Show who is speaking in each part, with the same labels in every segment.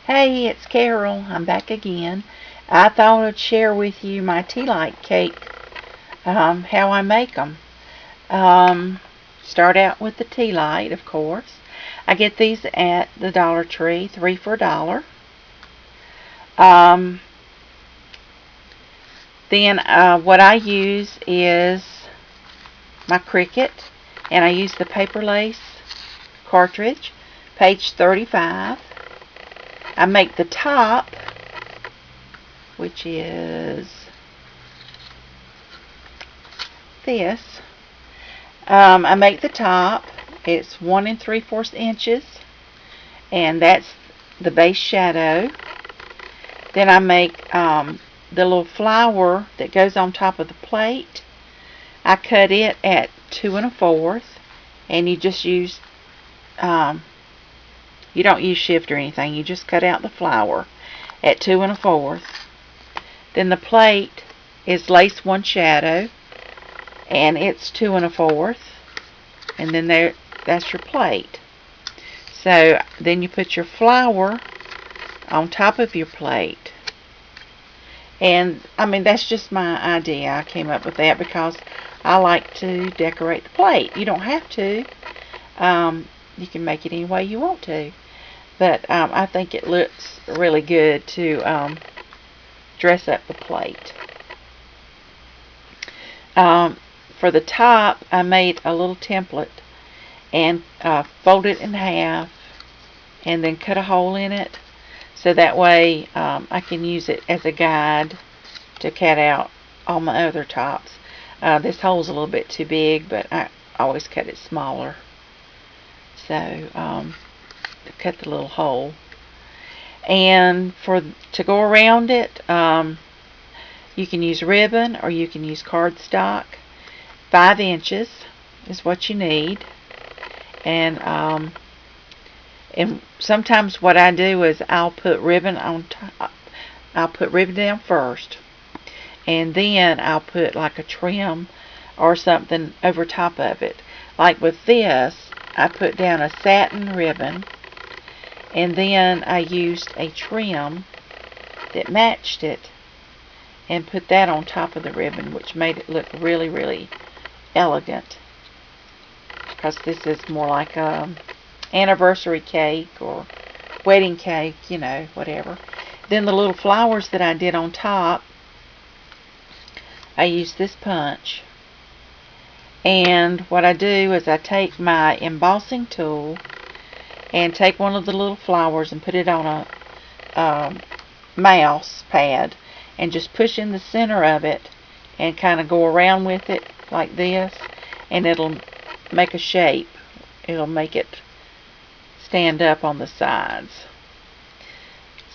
Speaker 1: Hey, it's Carol. I'm back again. I thought I'd share with you my tea light cake, how I make them. Start out with the tea light, of course. I get these at the Dollar Tree, 3 for $1. Um, then what I use is my Cricut, and I use the paper lace cartridge, page 35. I make the top, which is this. I make the top. It's 1 3/4 inches, and that's the base shadow. Then I make the little flower that goes on top of the plate. I cut it at 2 1/4, and you just use you don't use shift or anything. You just cut out the flower at 2 1/4. Then the plate is lace 1 shadow, and it's 2 1/4. And then that's your plate. So then you put your flower on top of your plate. And I mean, that's just my idea. I came up with that because I like to decorate the plate. You don't have to. You can make it any way you want to. But I think it looks really good to dress up the plate. For the top, I made a little template and fold it in half and then cut a hole in it, so that way I can use it as a guide to cut out all my other tops. This hole's a little bit too big, but I always cut it smaller. So cut the little hole. And to go around it, you can use ribbon or you can use cardstock. 5 inches is what you need. And sometimes what I do is I'll put ribbon on top. I'll put ribbon down first, and then I'll put like a trim or something over top of it. Like with this, I put down a satin ribbon, and then I used a trim that matched it and put that on top of the ribbon, which made it look really, really elegant, because this is more like a anniversary cake or wedding cake, you know, whatever. Then the little flowers that I did on top, I use this punch. And what I do is I take my embossing tool and take one of the little flowers and put it on a mouse pad and just push in the center of it and kind of go around with it like this, and it'll make a shape. It'll make it stand up on the sides.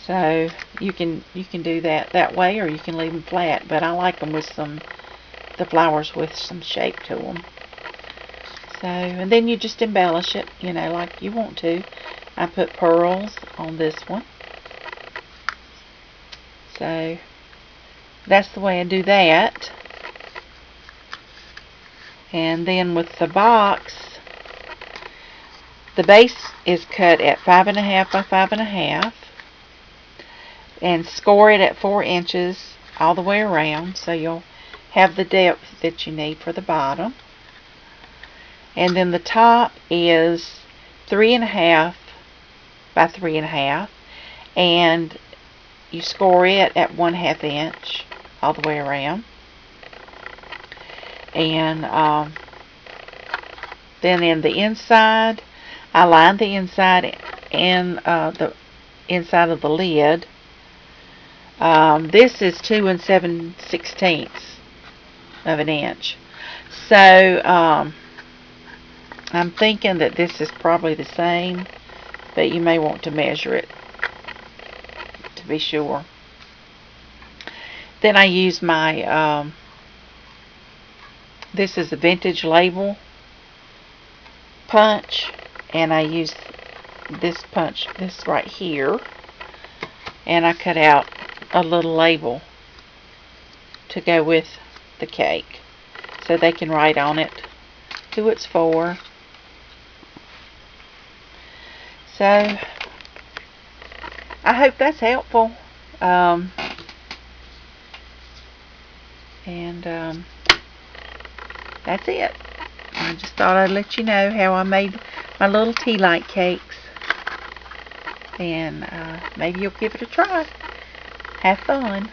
Speaker 1: So you can do that way, or you can leave them flat, but I like them with the flowers with some shape to them. So, and then you just embellish it, you know, like you want to. I put pearls on this one. So that's the way I do that. And then with the box, the base is cut at 5 1/2 by 5 1/2, and score it at 4 inches all the way around, so you'll have the depth that you need for the bottom. And then the top is 3 1/2 by 3 1/2, and you score it at 1/2 inch all the way around. And then in the inside, I line the inside and the inside of the lid. This is 2 7/16 of an inch. So I'm thinking that this is probably the same, but you may want to measure it to be sure. Then I use my this is a vintage label punch, and I use this punch, this right here, and I cut out a little label to go with the cake, so they can write on it who it's for. So I hope that's helpful. And that's it. I just thought I'd let you know how I made my little tea light cakes. And maybe you'll give it a try. Have fun.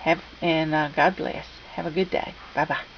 Speaker 1: God bless. Have a good day. Bye-bye.